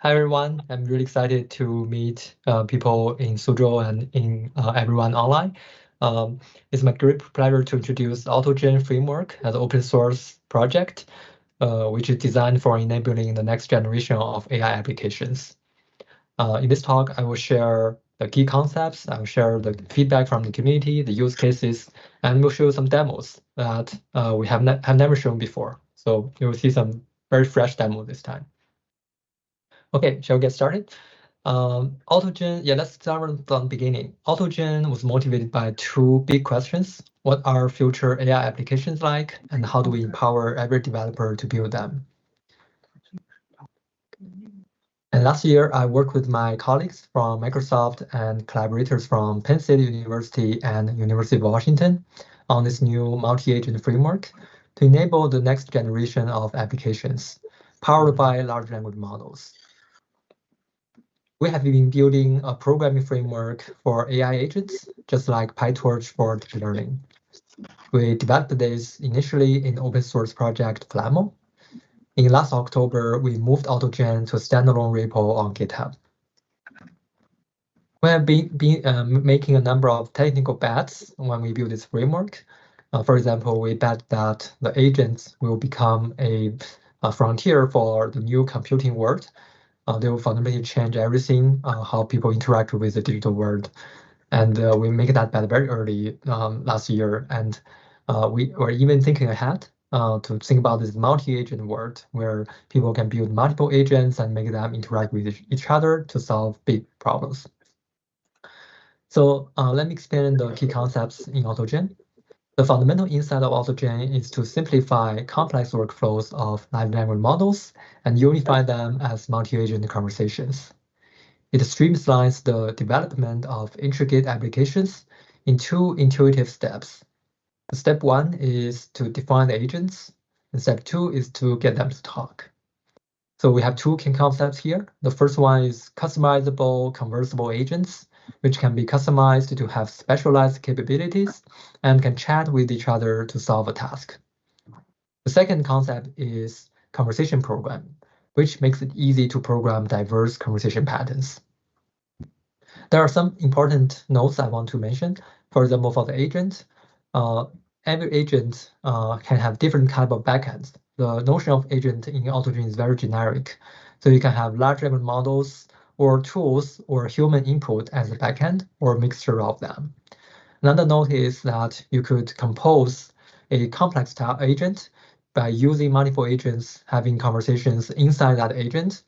Hi everyone, I'm really excited to meet people in Suzhou and in everyone online. Um, it's my great pleasure to introduce AutoGen framework as an open source project, which is designed for enabling the next generation of AI applications. In this talk, I will share the key concepts, I will share the feedback from the community, the use cases, and we'll show some demos that we have never shown before. So you will see some very fresh demo this time. Okay, shall we get started? AutoGen, let's start from the beginning. AutoGen was motivated by two big questions. What are future AI applications like, and how do we empower every developer to build them? And last year, I worked with my colleagues from Microsoft and collaborators from Penn State University and University of Washington on this new multi-agent framework to enable the next generation of applications powered by large language models. We have been building a programming framework for AI agents, just like PyTorch for deep learning. We developed this initially in open source project Flammo. In last October, we moved AutoGen to a standalone repo on GitHub. We have been making a number of technical bets when we build this framework. For example, we bet that the agents will become a frontier for the new computing world. They will fundamentally change everything, how people interact with the digital world. And we make that bet very early last year. And we were even thinking ahead to think about this multi-agent world where people can build multiple agents and make them interact with each other to solve big problems. So let me explain the key concepts in AutoGen. The fundamental insight of AutoGen is to simplify complex workflows of large language models and unify them as multi-agent conversations. It streamlines the development of intricate applications in two intuitive steps. Step one is to define the agents, and step two is to get them to talk. So we have two key concepts here. The first one is customizable conversable agents, which can be customized to have specialized capabilities and can chat with each other to solve a task. The second concept is conversation program, which makes it easy to program diverse conversation patterns. There are some important notes I want to mention. For example, for the agent, every agent can have different type of backends. The notion of agent in AutoGen is very generic. So you can have large language models or tools or human input as a backend or a mixture of them. Another note is that you could compose a complex agent by using multiple agents having conversations inside that agent.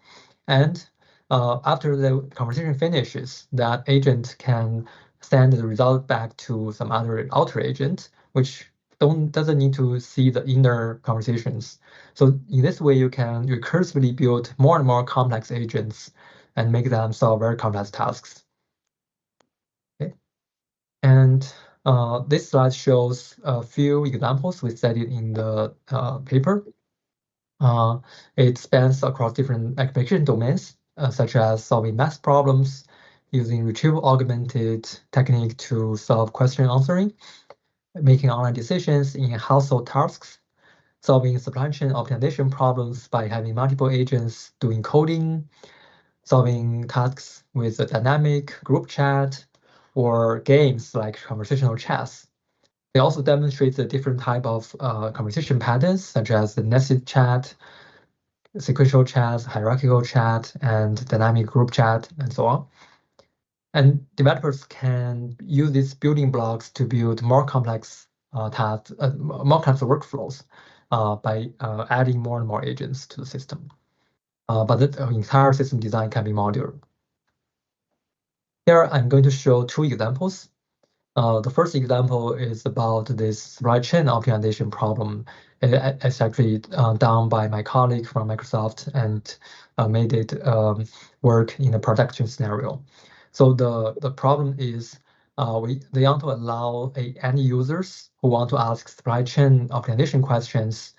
And after the conversation finishes, that agent can send the result back to some other outer agent, which doesn't need to see the inner conversations. So in this way, you can recursively build more and more complex agents and make them solve very complex tasks. Okay. And this slide shows a few examples we studied in the paper. It spans across different application domains, such as solving math problems, using retrieval-augmented technique to solve question answering, making online decisions in household tasks, solving supply chain optimization problems by having multiple agents doing coding, solving tasks with a dynamic group chat, or games like conversational chess. It also demonstrates a different type of conversation patterns, such as the nested chat, sequential chat, hierarchical chat, and dynamic group chat, and so on. And developers can use these building blocks to build more complex tasks, more complex workflows by adding more and more agents to the system. But the entire system design can be modular. Here, I'm going to show two examples. The first example is about this supply chain optimization problem. It's actually done by my colleague from Microsoft and made it work in a production scenario. So the problem is they want to allow end users who want to ask supply chain optimization questions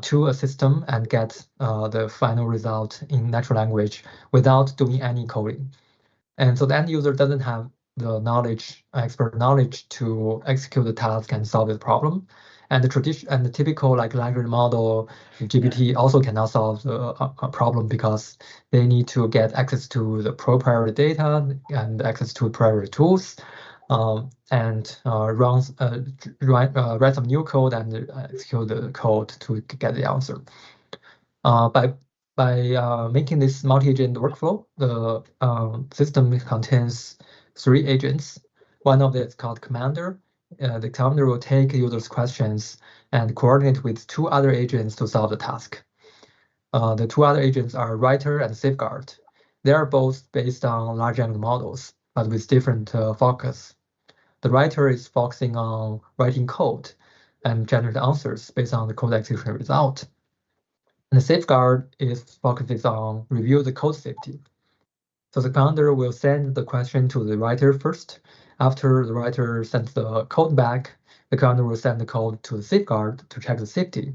to a system and get the final result in natural language without doing any coding. And so the end user doesn't have the knowledge, expert knowledge to execute the task and solve the problem. And the typical like language model GPT also cannot solve the problem because they need to get access to the proprietary data and access to proprietary tools, and write some new code and execute the code to get the answer. By making this multi-agent workflow, the system contains 3 agents. One of them is called commander. The commander will take users' questions and coordinate with 2 other agents to solve the task. The 2 other agents are writer and safeguard. They are both based on large language models, but with different focus. The writer is focusing on writing code and generate answers based on the code execution result. And the safeguard focuses on review the code safety. So the commander will send the question to the writer first. After the writer sends the code back, the commander will send the code to the safeguard to check the safety.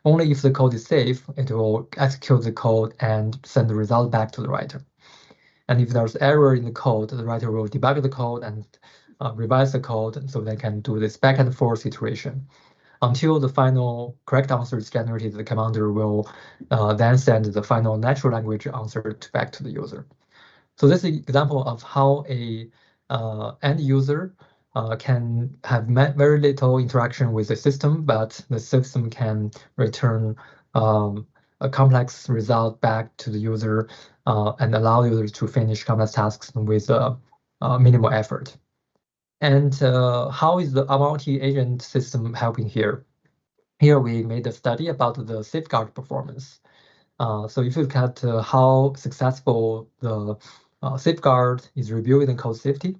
Only if the code is safe, it will execute the code and send the result back to the writer. And if there's error in the code, the writer will debug the code and revise the code so they can do this back and forth iteration. Until the final correct answer is generated, the commander will then send the final natural language answer back to the user. So this is an example of how a end user can have very little interaction with the system, but the system can return a complex result back to the user and allow users to finish complex tasks with minimal effort. And how is the multi-agent system helping here? Here we made a study about the safeguard performance. So if you look at how successful the safeguard is reviewing code safety,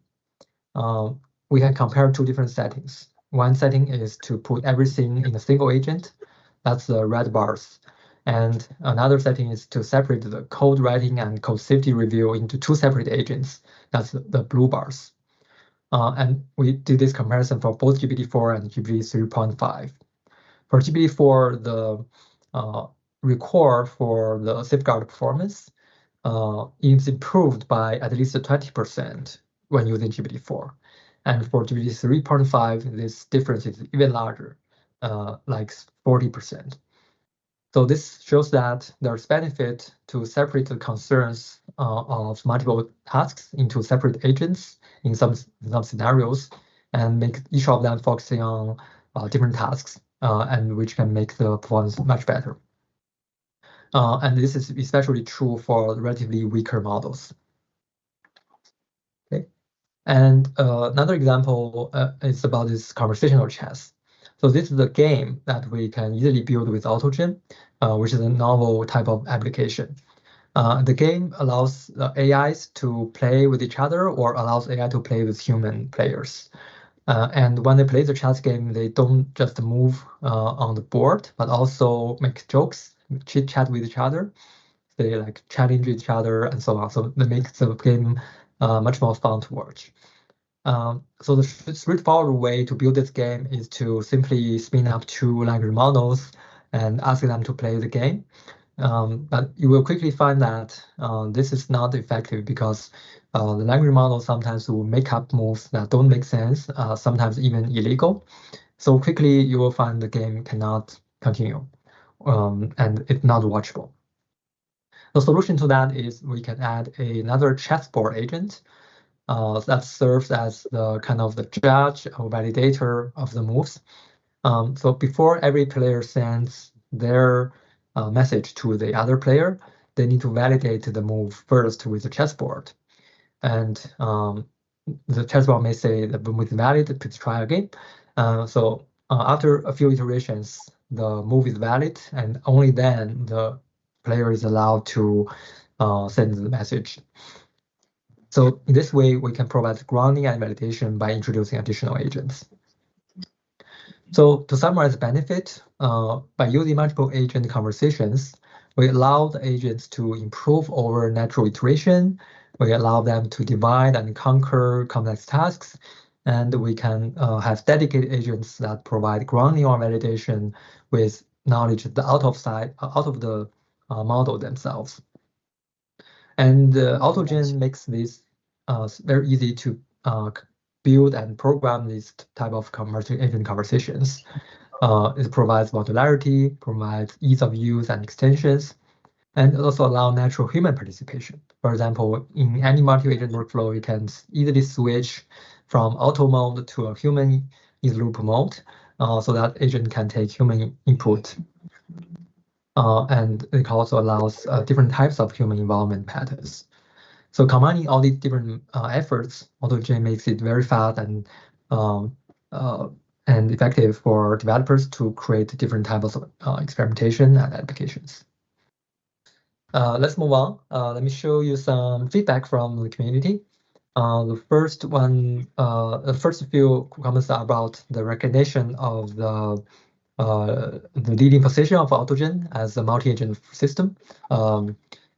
we can compare 2 different settings. One setting is to put everything in a single agent. That's the red bars. And another setting is to separate the code writing and code safety review into 2 separate agents. That's the blue bars. And we did this comparison for both GPT-4 and GPT 3.5. For GPT-4, the record for the safeguard performance is improved by at least 20% when using GPT-4. And for GPT 3.5, this difference is even larger, like 40%. So this shows that there's benefit to separate the concerns of multiple tasks into separate agents in some scenarios and make each of them focusing on different tasks, and which can make the performance much better. And this is especially true for relatively weaker models. Okay. And another example is about this conversational chess. So this is a game that we can easily build with AutoGen, which is a novel type of application. The game allows the AIs to play with each other or allows AI to play with human players. And when they play the chess game, they don't just move on the board, but also make jokes, chit chat with each other. They like challenge each other and so on. So they make the game much more fun to watch. So the straightforward way to build this game is to simply spin up 2 language models and ask them to play the game. But you will quickly find that this is not effective because the language model sometimes will make up moves that don't make sense, sometimes even illegal. So quickly you will find the game cannot continue, and it's not watchable. The solution to that is we can add another chessboard agent that serves as the kind of the judge or validator of the moves. So before every player sends their message to the other player, they need to validate the move first with the chessboard. And the chessboard may say the move is valid, please try again. So after a few iterations, the move is valid, and only then the player is allowed to send the message. So in this way, we can provide grounding and validation by introducing additional agents. So to summarize the benefit, by using multiple agent conversations, we allow the agents to improve over natural iteration. We allow them to divide and conquer complex tasks, and we can have dedicated agents that provide grounding or validation with knowledge out of the model themselves. And AutoGen makes this very easy to build and program these type of agent conversations. It provides modularity, provides ease of use and extensions, and also allow natural human participation. For example, in any multi-agent workflow, you can easily switch from auto mode to a human in-loop mode, so that agent can take human input. And it also allows different types of human involvement patterns. So combining all these different efforts, AutoGen makes it very fast um, and effective for developers to create different types of experimentation and applications. Let's move on. Let me show you some feedback from the community. The first few comments are about the recognition of the leading position of AutoGen as a multi-agent system.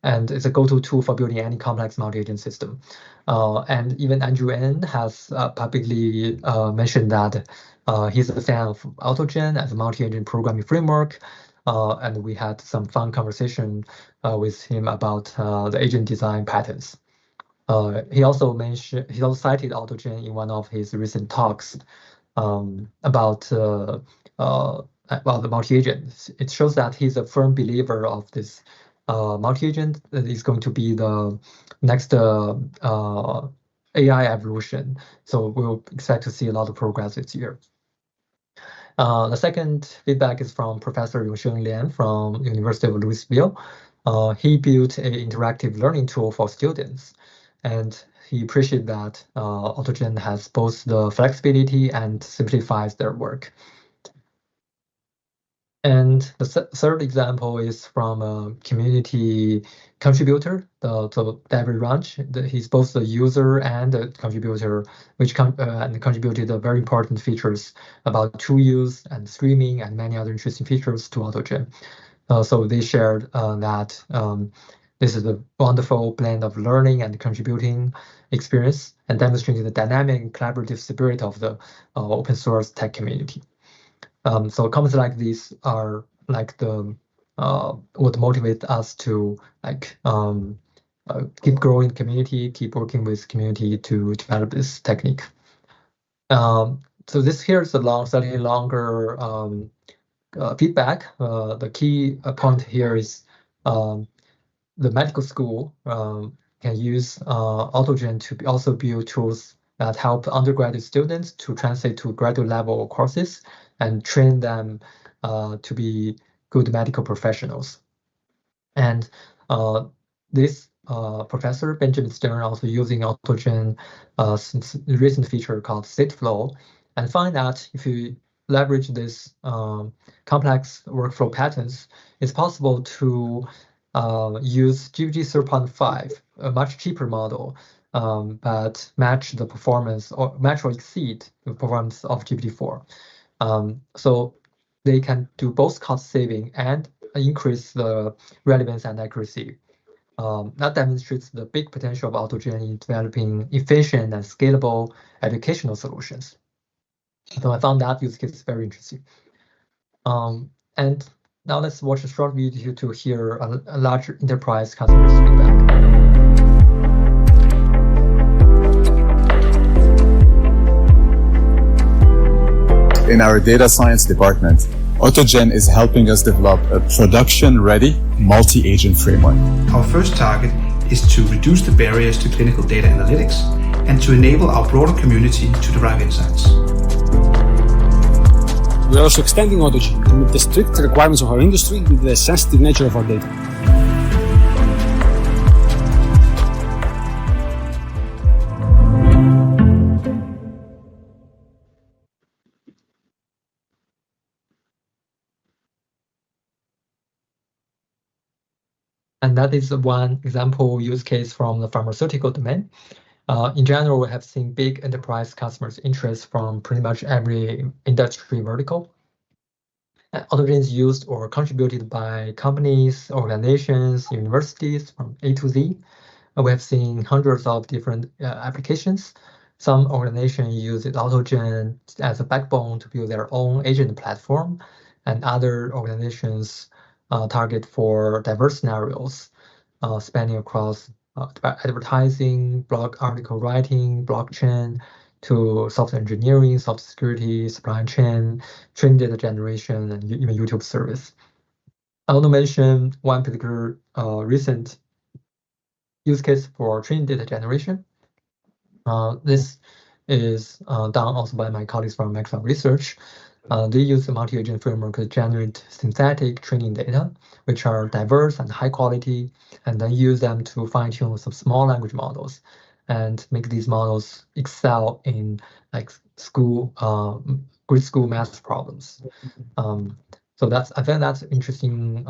And it's a go-to tool for building any complex multi-agent system. And even Andrew N has publicly mentioned that he's a fan of AutoGen as a multi-agent programming framework. And we had some fun conversation with him about the agent design patterns. He also cited AutoGen in one of his recent talks about the multi-agent. It shows that he's a firm believer of this multi-agent that is going to be the next AI evolution. So we'll expect to see a lot of progress this year. The second feedback is from Professor Yongsheng Lian from University of Louisville. He built an interactive learning tool for students, and he appreciated that AutoGen has both the flexibility and simplifies their work. And the third example is from a community contributor, the David Ranch. He's both the user and the contributor, which contributed very important features about tool use and streaming and many other interesting features to AutoGen. So they shared that this is a wonderful blend of learning and contributing experience and demonstrating the dynamic and collaborative spirit of the open source tech community. So comments like these are like the what motivate us to keep growing community, keep working with community to develop this technique. So this here is a slightly longer feedback. The key point here is the medical school can use AutoGen to also build tools that help undergraduate students to translate to graduate level courses and train them to be good medical professionals. And this professor, Benjamin Stern, also using AutoGen recent feature called state flow, and find that if you leverage this complex workflow patterns, it's possible to use GPT 3.5, a much cheaper model, but match the performance or match or exceed the performance of GPT-4. So they can do both cost saving and increase the relevance and accuracy. That demonstrates the big potential of AutoGen in developing efficient and scalable educational solutions. So I found that use case very interesting. And now let's watch a short video to hear a larger enterprise customer's feedback. In our data science department, AutoGen is helping us develop a production-ready multi-agent framework. Our first target is to reduce the barriers to clinical data analytics and to enable our broader community to derive insights. We are also extending AutoGen to meet the strict requirements of our industry with the sensitive nature of our data. And that is one example use case from the pharmaceutical domain. In general, we have seen big enterprise customers' interest from pretty much every industry vertical. AutoGen is used or contributed by companies, organizations, universities from A to Z. We have seen hundreds of different applications. Some organizations use AutoGen as a backbone to build their own agent platform, and other organizations target for diverse scenarios, spanning across advertising, blog article writing, blockchain, to software engineering, software security, supply chain, training data generation, and even YouTube service. I want to mention one particular recent use case for training data generation. This is done also by my colleagues from Microsoft Research. They use the multi-agent framework to generate synthetic training data, which are diverse and high quality, and then use them to fine-tune some small language models and make these models excel in like grade school math problems. So I think that's interesting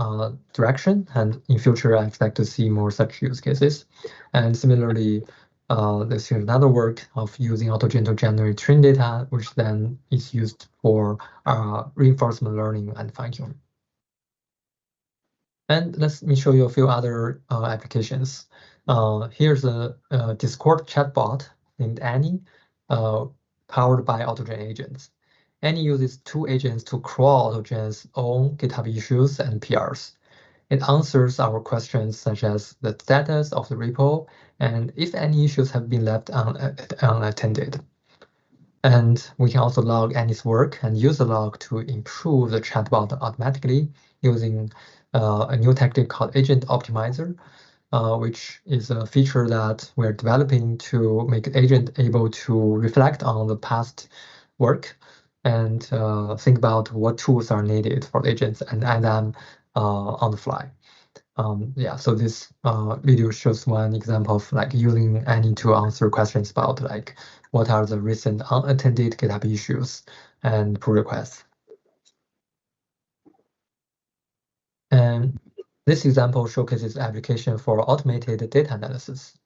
direction, and in future I expect to see more such use cases. And similarly, there's another work of using AutoGen to generate training data, which then is used for reinforcement learning and fine-tuning. And let me show you a few other applications. Here's a Discord chatbot named Annie, powered by AutoGen agents. Annie uses 2 agents to crawl AutoGen's own GitHub issues and PRs. It answers our questions such as the status of the repo and if any issues have been left unattended. And we can also log Annie's work and use the log to improve the chatbot automatically using a new technique called Agent Optimizer, which is a feature that we're developing to make the agent able to reflect on the past work and think about what tools are needed for agents and add them on the fly. Yeah, so this video shows one example of like using Annie to answer questions about like what are the recent unattended GitHub issues and pull requests. And this example showcases application for automated data analysis.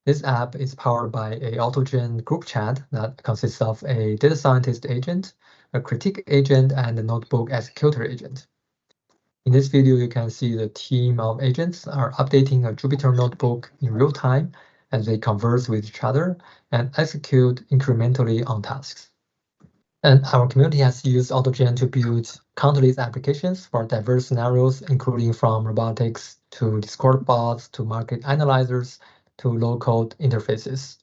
This app is powered by a AutoGen group chat that consists of a data scientist agent, a critique agent, and a notebook executor agent. In this video, you can see the team of agents are updating a Jupyter notebook in real time as they converse with each other and execute incrementally on tasks. And our community has used AutoGen to build countless applications for diverse scenarios, including from robotics to Discord bots to market analyzers to low-code interfaces.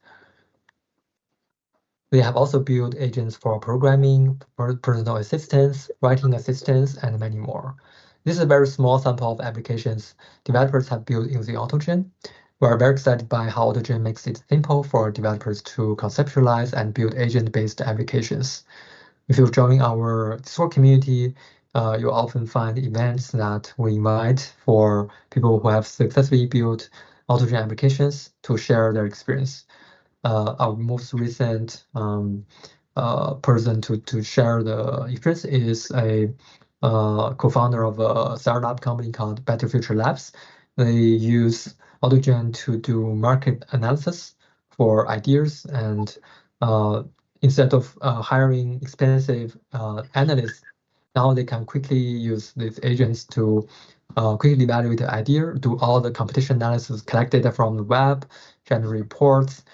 We have also built agents for programming, personal assistance, writing assistance, and many more. This is a very small sample of applications developers have built using AutoGen. We are very excited by how AutoGen makes it simple for developers to conceptualize and build agent-based applications. If you join our Discord community, you'll often find events that we invite for people who have successfully built AutoGen applications to share their experience. Our most recent person to share the experience is a co-founder of a startup company called Better Future Labs. They use AutoGen to do market analysis for ideas, and instead of hiring expensive analysts, now they can quickly use these agents to quickly evaluate the idea, do all the competition analysis, collect data from the web, generate reports,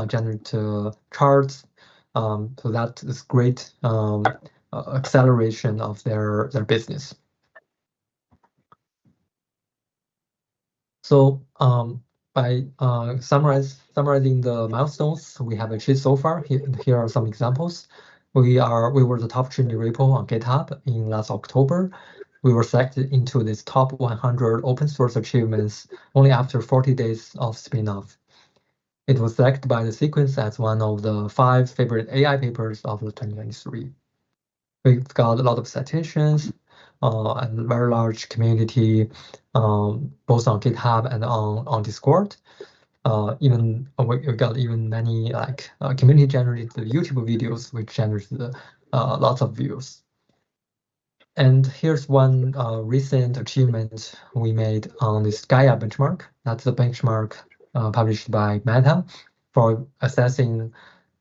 generate charts. So that is great acceleration of their business. So by summarizing the milestones we have achieved so far, here are some examples. We were the top trending repo on GitHub in last October. We were selected into this top 100 open source achievements only after 40 days of spin-off. It was selected by the Sequence as one of the 5 favorite AI papers of the 2023. We've got a lot of citations and a very large community, both on GitHub and on Discord. Even we got even many like community generated YouTube videos which generated lots of views. And here's one recent achievement we made on this Gaia benchmark. That's the benchmark published by Meta for assessing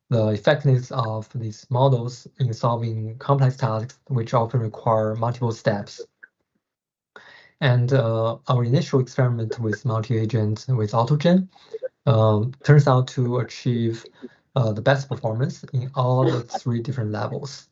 the effectiveness of these models in solving complex tasks, which often require multiple steps. And our initial experiment with multi-agent with AutoGen turns out to achieve the best performance in all the 3 different levels.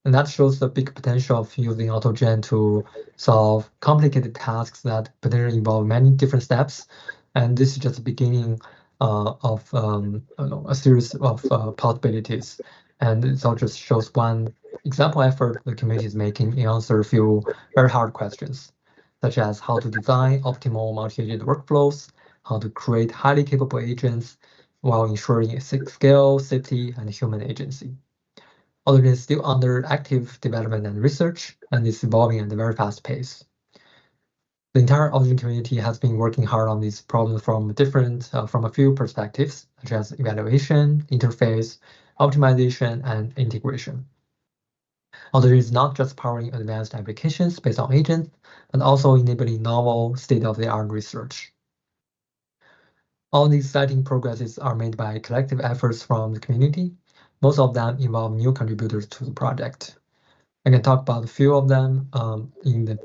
And that shows the big potential of using AutoGen to solve complicated tasks that potentially involve many different steps. And this is just the beginning a series of possibilities. And it all just shows one example effort the community is making in answer a few very hard questions, such as how to design optimal multi-agent workflows, how to create highly capable agents while ensuring scale, safety, and human agency. AutoGen is still under active development and research, and is evolving at a very fast pace. The entire AutoGen community has been working hard on these problems from a few perspectives, such as evaluation, interface, optimization, and integration. AutoGen is not just powering advanced applications based on agents, but also enabling novel state-of-the-art research. All these exciting progresses are made by collective efforts from the community. Most of them involve new contributors to the project. I can talk about a few of them in the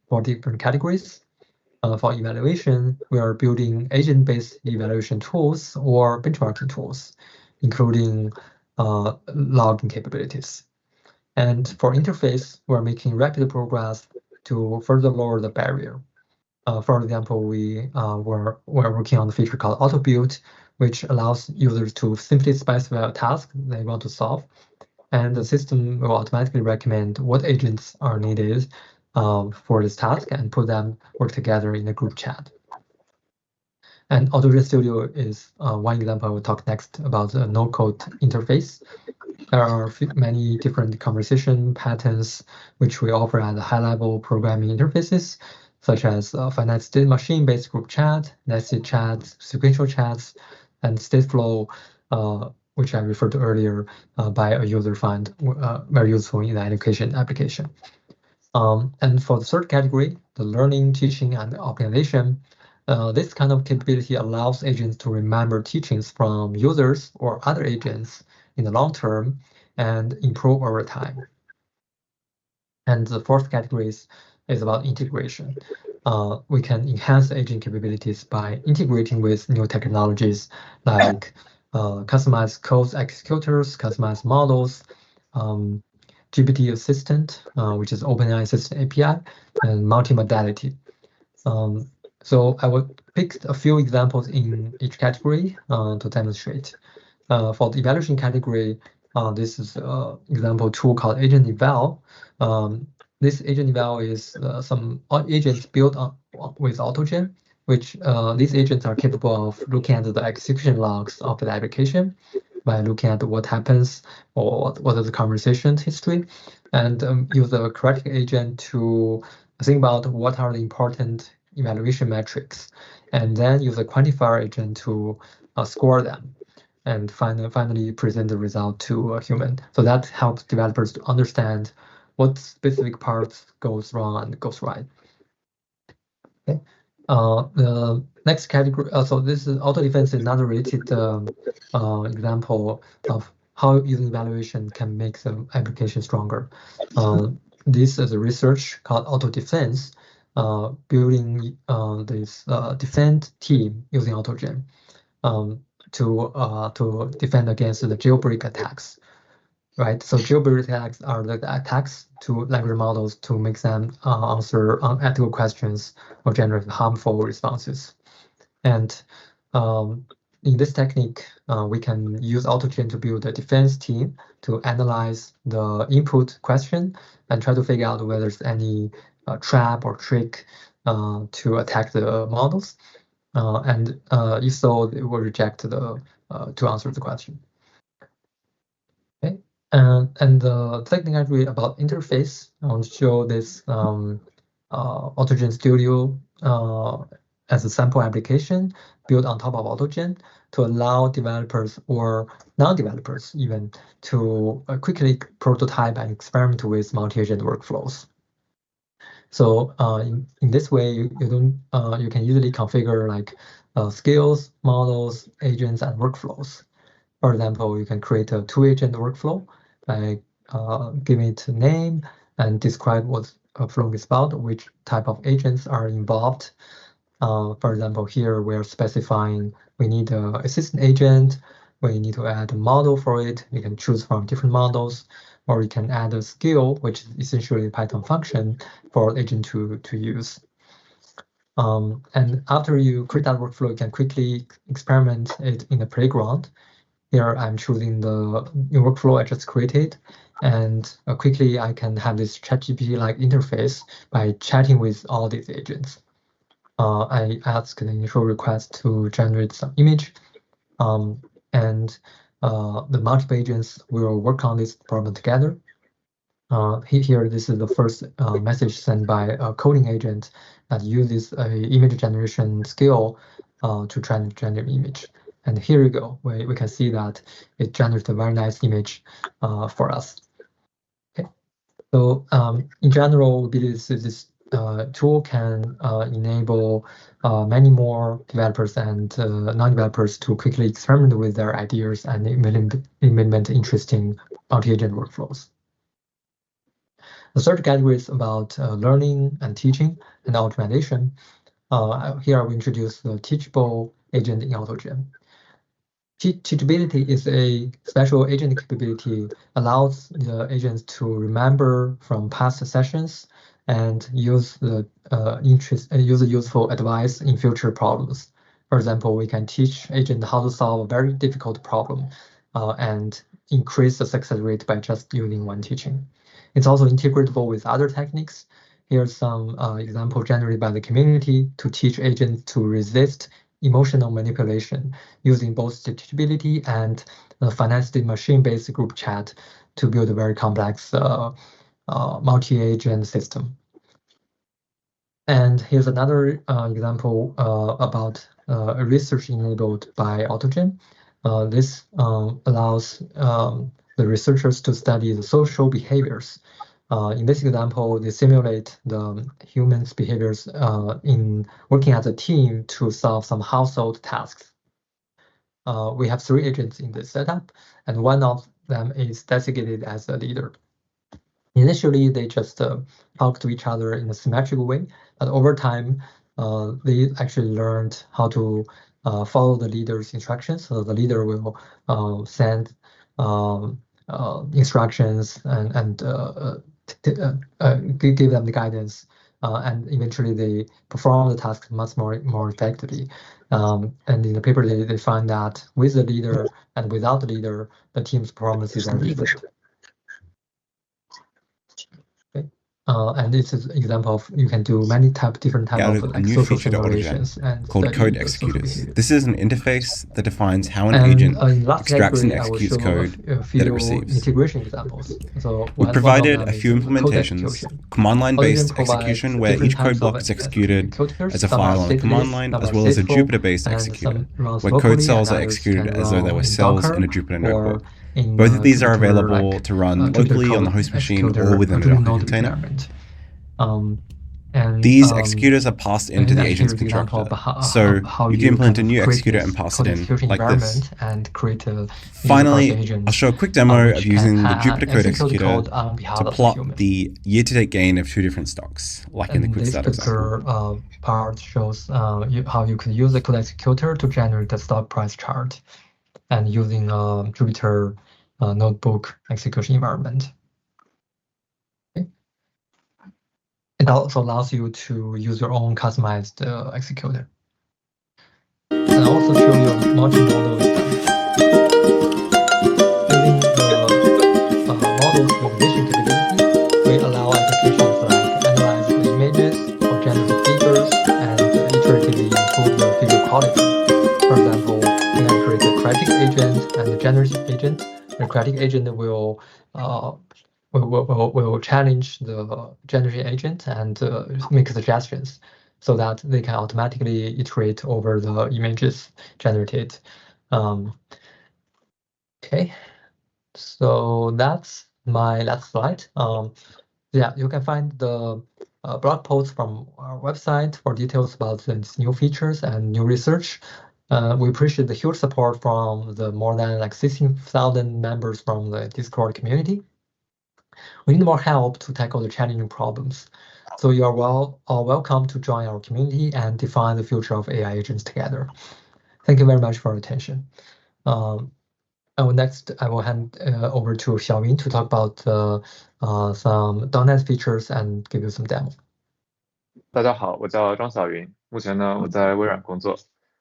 4 different categories. For evaluation, we are building agent-based evaluation tools or benchmarking tools, including logging capabilities. And for interface, we're making rapid progress to further lower the barrier. For example, we're working on a feature called Auto Build, which allows users to simply specify a task they want to solve, and the system will automatically recommend what agents are needed for this task and put them work together in a group chat. And AutoGen Studio is one example I will talk next about the no-code interface. There are many different conversation patterns which we offer at the high-level programming interfaces, such as finite state machine-based group chat, nested chats, sequential chats, and stateflow, which I referred to earlier, by a user find very useful in the education application. And for the third category, the learning, teaching, and optimization, this kind of capability allows agents to remember teachings from users or other agents in the long term and improve over time. And the fourth category is about integration. We can enhance agent capabilities by integrating with new technologies like customized code executors, customized models, GPT Assistant, which is OpenAI Assistant API, and multimodality. So I will pick a few examples in each category to demonstrate. For the evaluation category, this is an example tool called Agent Eval. This Agent Eval is some agents built with AutoGen, which these agents are capable of looking at the execution logs of the application by looking at what happens or what is the conversation history, and use the correct agent to think about what are the important evaluation metrics, and then use a quantifier agent to score them, and finally present the result to a human. So that helps developers to understand what specific parts goes wrong and goes right. Okay. The next category, so this is auto defense is another related example of how using evaluation can make the application stronger. This is a research called auto defense, building this defense team using AutoGen to defend against the jailbreak attacks. Right, so jailbreak attacks are the attacks to language models to make them answer unethical questions or generate harmful responses. And in this technique, we can use AutoGen to build a defense team to analyze the input question and try to figure out whether there's any trap or trick to attack the models. And if so, it will reject to answer the question. Okay. And the second category about interface, I want to show this AutoGen Studio as a sample application built on top of AutoGen to allow developers or non-developers even to quickly prototype and experiment with multi-agent workflows. So in this way, you can easily configure like skills, models, agents, and workflows. For example, you can create a 2-agent workflow by giving it a name and describe what a flow is about, which type of agents are involved. For example, here we're specifying we need an assistant agent, we need to add a model for it. You can choose from different models, or you can add a skill, which is essentially a Python function for agent to use. And after you create that workflow, you can quickly experiment it in the playground. Here I'm choosing the new workflow I just created, and quickly I can have this ChatGPT-like interface by chatting with all these agents. I ask the initial request to generate some image, and the multiple agents will work on this problem together. Here, this is the first message sent by a coding agent that uses a image generation skill to try to generate image. And here you go, we can see that it generates a very nice image for us. Okay, so in general, this tool can enable many more developers and non-developers to quickly experiment with their ideas and implement interesting multi-agent workflows. The third category is about learning and teaching and automation. Here I will introduce the teachable agent in AutoGen. Teachability is a special agent capability, allows the agents to remember from past sessions and use the useful advice in future problems. For example, we can teach agent how to solve a very difficult problem and increase the success rate by just using one teaching. It's also integratable with other techniques. Here's some example generated by the community to teach agents to resist emotional manipulation using both teachability and financed machine-based group chat to build a very complex multi-agent system. And here's another example about research enabled by AutoGen. This allows the researchers to study the social behaviors. In this example, they simulate the humans' behaviors in working as a team to solve some household tasks. We have 3 agents in this setup, and one of them is designated as a leader. Initially, they just talk to each other in a symmetrical way, but over time, they actually learned how to follow the leader's instructions. So the leader will send instructions and give them the guidance, and eventually they perform the task much more effectively. And in the paper, they find that with the leader and without the leader, the team's performance is very different. Okay. And this is an example of you can do many different types of like social simulations and called code executors. This is an interface that defines how an agent extracts and executes code that it receives. Integration examples. So we provided a few implementations, command line based execution where each code block is executed as a file on the command line, as well as a Jupyter based executor where code cells are executed as though there were cells in a Jupyter notebook. Both of these are available to run locally on the host machine or within a Docker container. These executors are passed into the agent's constructor. So you can implement a new executor and pass it in like this. And create finally, I'll show a quick demo of using the Jupyter code executor to plot the year-to-date gain of 2 different stocks, like in the quick start example. Part shows how you could use the code executor to generate the stock price chart and using Jupyter notebook execution environment. Okay. It also allows you to use your own customized executor. And also show you multi-modal system. Using the models with vision capability, we allow applications like analyze the images or generate figures and iteratively improve the figure quality. For example, we can create a creative agent and a generative agent. The creative agent will challenge the generative agent and make suggestions so that they can automatically iterate over the images generated. Okay, so that's my last slide. Yeah, you can find the blog post from our website for details about these new features and new research. We appreciate the huge support from the more than like 16,000 members from the Discord community. We need more help to tackle the challenging problems. So you are welcome to join our community and define the future of AI agents together. Thank you very much for your attention. Next, I will hand over to XiaoYun to talk about some .NET features and give you some demo. 大家好，我叫张小云，目前呢，我在微软工作。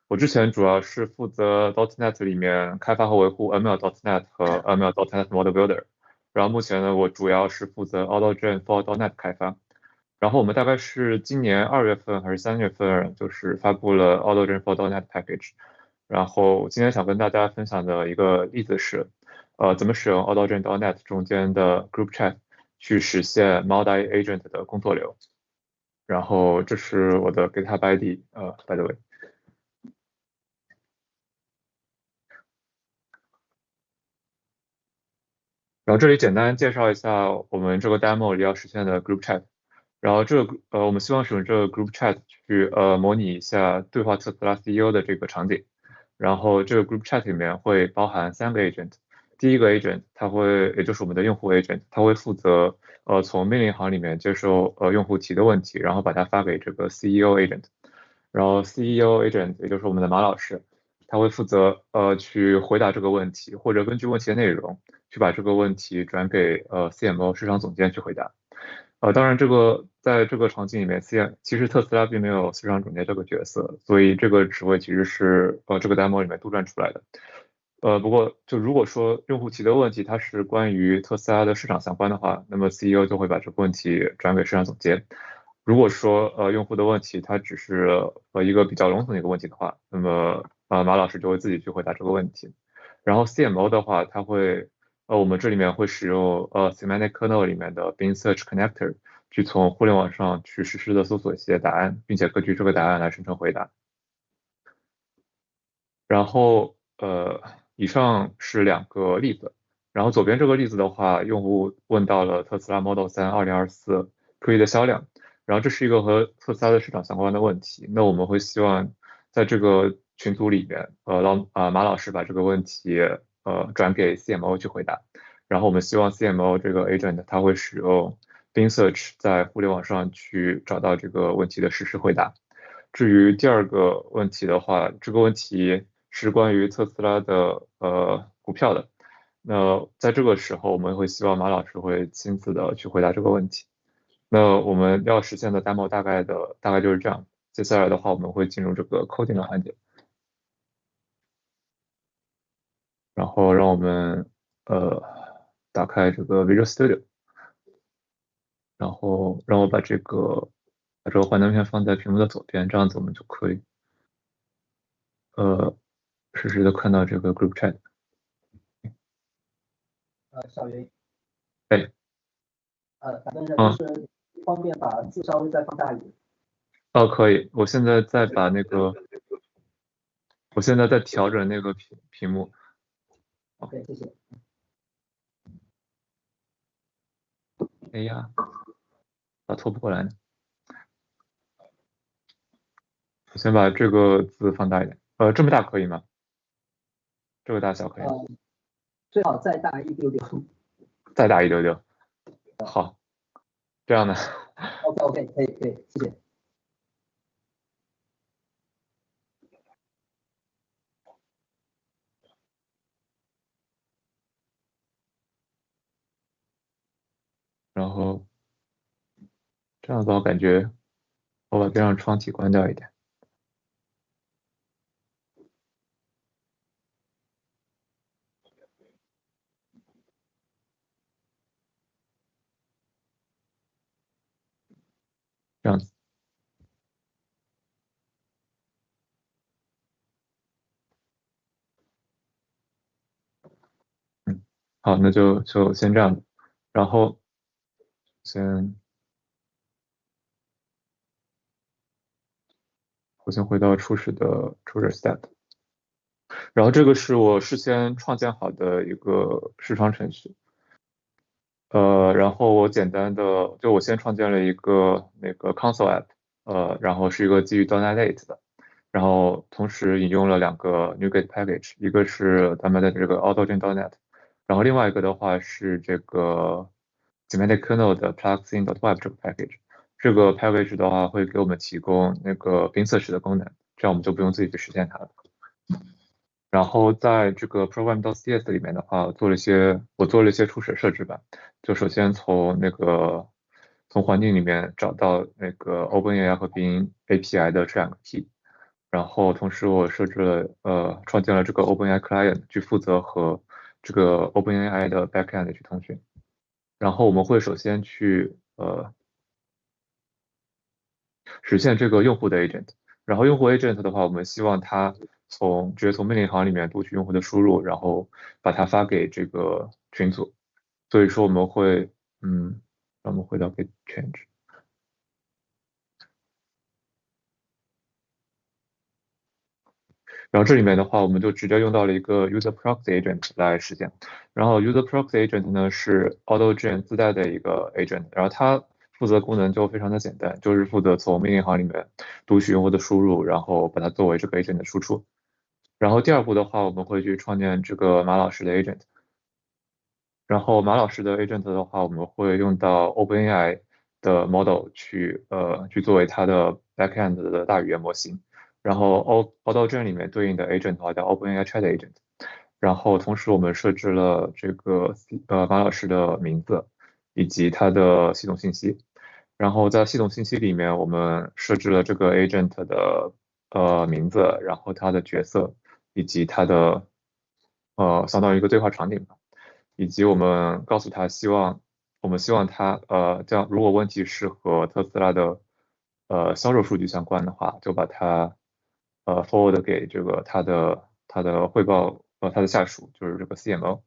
我之前主要是负责 .NET 里面开发和维护 ML.NET 和 ML.NET Model Builder。然后目前呢，我主要是负责 AutoGen for .NET 开发。然后我们大概是今年2月份还是3月份，就是发布了 AutoGen for .NET Package。然后今天想跟大家分享的一个例子是，怎么使用 AutoGen .NET 中间的 Group Chat 去实现 Multi Agent 的工作流。然后这是我的 GitHub ID，by the way。然后这里简单介绍一下我们这个 demo 里要实现的 Group Chat。然后我们希望使用这个 Group Chat 去模拟一下对话特斯拉 CEO 的这个场景。然后这个 Group Chat 里面会包含3个 agent。第一个 agent 它会，也就是我们的用户 agent，它会负责从命令行里面接收用户提的问题，然后把它发给这个 CEO agent。然后 CEO agent 也就是我们的马老师，他会负责去回答这个问题，或者根据问题的内容去把这个问题转给CMO 市场总监去回答。当然在这个场景里面其实特斯拉并没有市场总监这个角色，所以这个职位其实是这个 demo 里面杜撰出来的。不过就如果说用户提的问题它是关于特斯拉的市场相关的话，那么 CEO 就会把这个问题转给市场总监。如果说用户的问题它只是一个比较笼统的一个问题的话，那么马老师就会自己去回答这个问题。然后 CMO 的话，我们这里面会使用Semantic Kernel 里面的 Bing Search Connector 去从互联网上去实时的搜索一些答案，并且根据这个答案来生成回答。然后以上是2个例子。然后左边这个例子的话，用户问到了特斯拉 Model 32024Pre 的销量。然后这是一个和特斯拉的市场相关的问题。那我们会希望在这个群组里面，马老师把这个问题转给 CMO 去回答。然后我们希望 CMO 这个 agent 它会使用 Bing Search 在互联网上去找到这个问题的实时回答。至于第2个问题的话，这个问题是关于特斯拉的股票的。那在这个时候，我们会希望马老师会亲自的去回答这个问题。那我们要实现的 demo 大概就是这样。接下来的话，我们会进入这个 coding 的环节。然后让我们打开这个 Visual Studio，然后让我把这个幻灯片放在屏幕的左边，这样子我们就可以实时的看到这个 Group Chat。小云，哎，反正就是方便把字稍微再放大一点。可以，我现在在调整那个屏幕。OK， 谢谢。哎呀，咋拖不过来呢？我先把这个字放大一点。这么大可以吗？这个大小可以吗？最好再大一丢丢。再大一丢丢。好，这样呢？OK， 可以，谢谢。然后这样子我感觉我把边上窗体关掉一点。这样子。好，那就先这样。然后我先回到初始 step。然后这个是我事先创建好的一个视窗程序。然后我简单的我先创建了一个那个 console app，然后是一个基于 .NET 8的。然后同时引用了2个 NuGet package，一个是咱们的这个 AutoGen.NET， 然后另外一个的话是这个 Semantic Kernel 的 plugin.web 这个 package。这个 package 的话会给我们提供那个 Bing Search 的功能，这样我们就不用自己去实现它了。然后在这个 program.cs 里面的话，我做了一些初始设置吧。就首先从从环境里面找到那个 OpenAI 和bin API 的这两个 key。然后同时我设置了创建了这个 OpenAI Client 去负责和这个 OpenAI 的 backend 去通讯。然后我们会首先去实现这个用户的 agent。然后用户 agent 的话，我们希望它直接从命令行里面读取用户的输入，然后把它发给这个群组。所以说我们会让我们回到 git change。然后这里面的话，我们就直接用到了一个 user proxy agent 来实现。然后 user proxy agent 呢是 AutoGen 自带的一个 agent，然后它负责功能就非常的简单，就是负责从命令行里面读取用户的输入，然后把它作为这个 agent 的输出。然后第二步的话，我们会去创建这个马老师的 agent。然后马老师的 agent 的话，我们会用到 OpenAI 的 model 去作为它的 backend 的大语言模型。然后 AutoGen 里面对应的 agent 的话叫 OpenAI Chat Agent。然后同时我们设置了这个马老师的名字以及他的系统信息。然后在系统信息里面，我们设置了这个 agent 的名字，然后它的角色以及它的相当于一个对话场景吧。以及我们告诉他我们希望他这样，如果问题是和特斯拉的销售数据相关的话，就把它forward 给这个他的汇报他的下属，就是这个 CMO。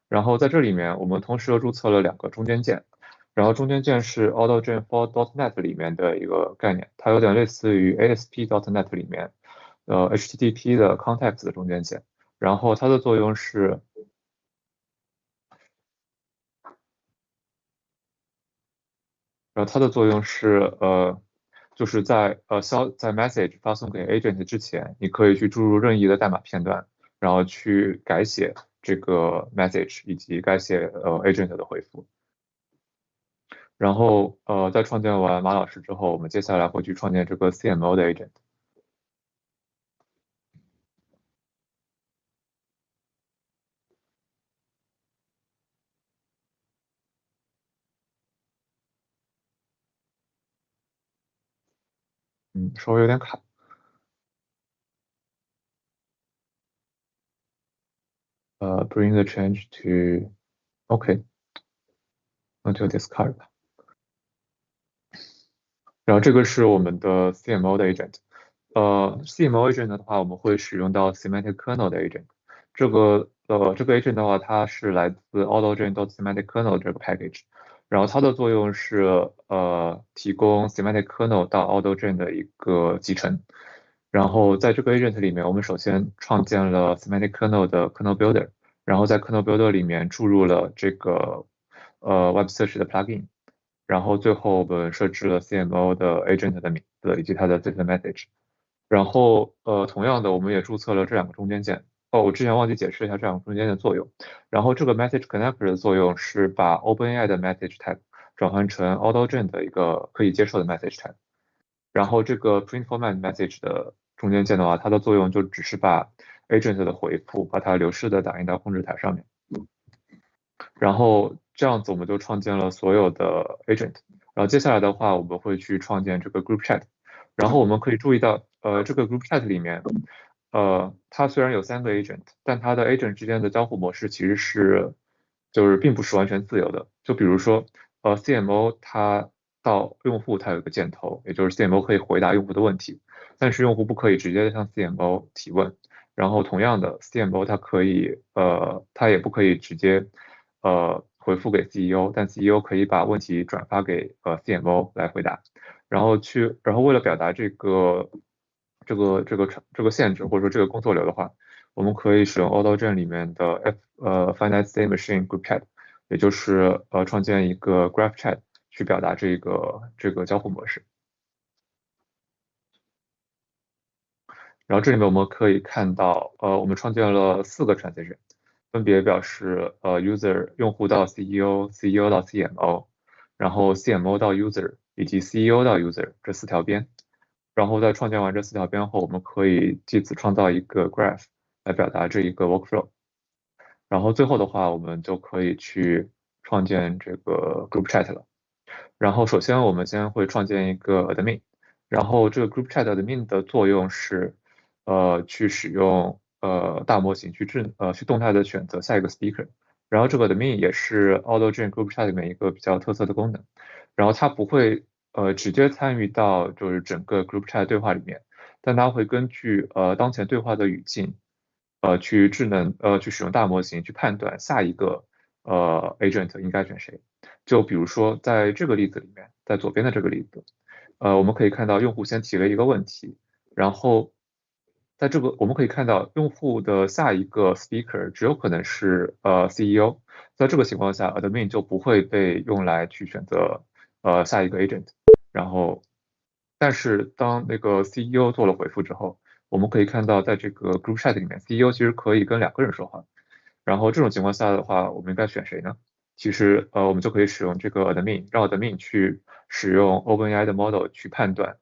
然后在这里面，我们同时又注册了两个中间件。然后中间件是 AutoGen for .NET 里面的一个概念，它有点类似于 ASP.NET 里面HTTP 的 context 的中间件。然后它的作用是就是在message 发送给 agent 之前，你可以去注入任意的代码片段，然后去改写这个 message 以及改写agent 的回复。然后在创建完马老师之后，我们接下来会去创建这个 CMO 的 agent。稍微有点卡。bring the change to OK， 那就 discard 吧。然后这个是我们的 CMO 的 agent。CMO agent 的话，我们会使用到 semantic kernel 的 agent。这个 agent 的话，它是来自 AutoGen.semantic kernel 这个 package。然后它的作用是提供 semantic kernel 到 AutoGen 的一个集成。然后在这个 agent 里面，我们首先创建了 semantic kernel 的 kernel builder，然后在 kernel builder 里面注入了这个web search 的 plugin。然后最后我们设置了 CMO 的 agent 的名字以及它的 data message。然后同样的，我们也注册了这两个中间件。我之前忘记解释一下这两个中间件的作用。然后这个 message connector 的作用是把 OpenAI 的 message type 转换成 AutoGen 的一个可以接受的 message type。然后这个 print format message 的中间件的话，它的作用就只是把 agent 的回复把它流式的打印到控制台上面。然后这样子我们就创建了所有的 agent。然后接下来的话，我们会去创建这个 group chat。然后我们可以注意到，这个 group chat 里面，它虽然有3个 agent，但它的 agent 之间的交互模式其实就是并不是完全自由的。就比如说，CMO 它到用户它有一个箭头，也就是 CMO 可以回答用户的问题，但是用户不可以直接向 CMO 提问。然后同样的 CMO 它也不可以直接回复给 CEO， 但 CEO 可以把问题转发给CMO 来回答。然后为了表达这个限制或者说这个工作流的话，我们可以使用 AutoGen 里面的finite state machine group chat， 也就是创建一个 graph chat 去表达这个交互模式。然后这里面我们可以看到，我们创建了4个 transition， 分别表示用户到 CEO 到 CMO， 然后 CMO 到 user 以及 CEO 到 user 这4条边。然后在创建完这4条边后，我们可以借此创造一个 graph 来表达这一个 workflow。然后最后的话，我们就可以去创建这个 group chat 了。然后首先我们先会创建一个 admin，然后这个 group chat admin 的作用是，去使用大模型去动态的选择下一个 speaker，然后这个 admin 也是 AutoGen group chat 里面一个比较特色的功能，然后它不会直接参与到就是整个 group chat 对话里面，但它会根据当前对话的语境，去使用大模型去判断下一个agent 应该选谁。就比如说在这个例子里面，在左边的这个例子，我们可以看到用户先提了一个问题，然后在这个我们可以看到用户的下一个 speaker 只有可能是CEO，在这个情况下 admin 就不会被用来去选择下一个 agent，然后但是当那个 CEO 做了回复之后，我们可以看到在这个 group chat 里面，CEO 其实可以跟2个人说话，然后这种情况下的话，我们应该选谁呢？其实我们就可以使用这个 admin，让 admin 去使用 OpenAI 的 model 去判断，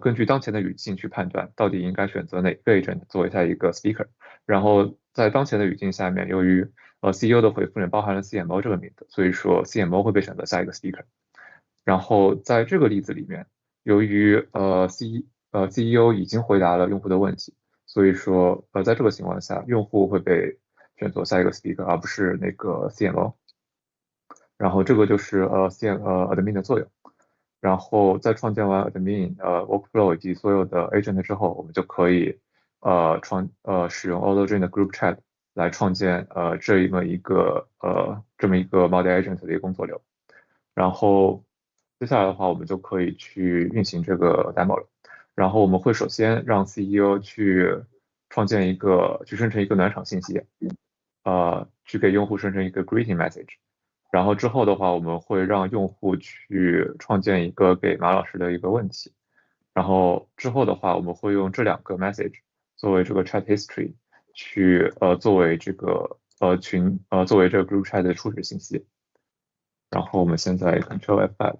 根据当前的语境去判断到底应该选择哪个 agent 作为下一个 speaker。然后在当前的语境下面，由于CEO 的回复里包含了 CMO 这个名字，所以说 CMO 会被选择下一个 speaker。然后在这个例子里面，由于CEO 已经回答了用户的问题，所以说在这个情况下，用户会被选择下一个 speaker，而不是那个 CMO。然后这个就是admin 的作用。然后在创建完 admin workflow 以及所有的 agent 之后，我们就可以使用 AutoGen 的 group chat 来创建这么一个 multi agent 的一个工作流。然后接下来的话，我们就可以去运行这个 demo 了。然后我们会首先让 CEO 去生成一个暖场信息，去给用户生成一个 greeting message。然后之后的话，我们会让用户去创建一个给马老师的一个问题。然后之后的话，我们会用这2个 message 作为这个 chat history 作为这个group chat 的初始信息。然后我们现在 Ctrl F5。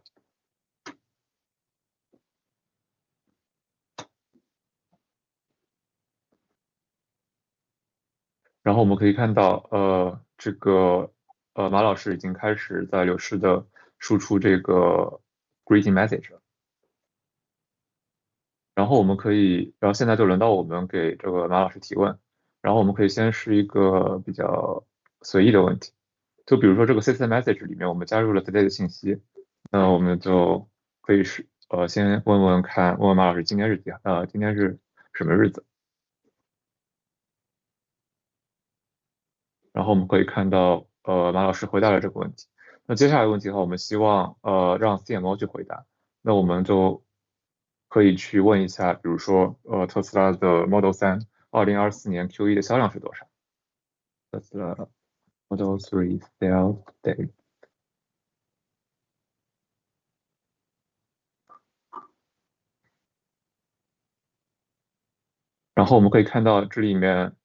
然后我们可以看到，马老师已经开始在流逝的输出这个 greeting message 了。然后现在就轮到我们给这个马老师提问。然后我们可以先是一个比较随意的问题，就比如说这个 system message 里面我们加入了 today 的信息，那我们就可以先问问马老师今天是什么日子。然后我们可以看到，马老师回答了这个问题。那接下来的问题的话，我们希望让 CMO 去回答。那我们就可以去问一下，比如说特斯拉的 Model 3 2024年 Q1 的销量是多少？特斯拉 Model 3 sales day。然后我们可以看到这里面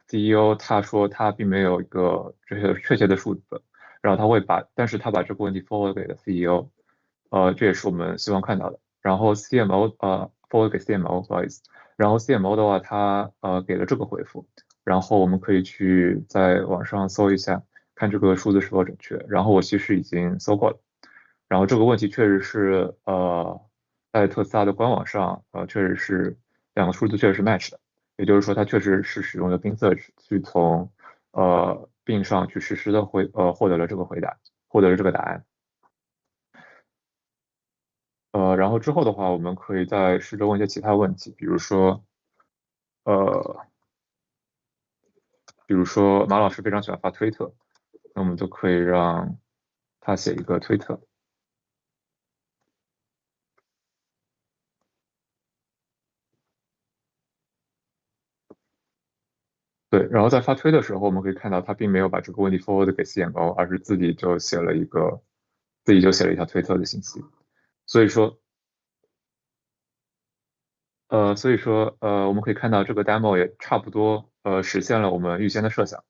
CEO 他说他并没有一个确切的数字，然后但是他把这个问题 forward 给了 CEO，这也是我们希望看到的。然后 forward 给 CMO， 不好意思。然后 CMO 的话，他给了这个回复，然后我们可以去在网上搜一下，看这个数字是否准确。然后我其实已经搜过了，然后这个问题确实是在特斯拉的官网上确实是2个数字确实是 match 的，也就是说它确实是使用了 Bing Search 去从Bing 上去实时的获得了这个回答，获得了这个答案。然后之后的话，我们可以再试着问一些其他问题，比如说马老师非常喜欢发推特，那我们就可以让他写一个推特。对，然后在发推的时候，我们可以看到他并没有把这个问题 forward 给 CMO，而是自己就写了一条推特的信息。所以说，我们可以看到这个 demo 也差不多实现了我们预先的设想。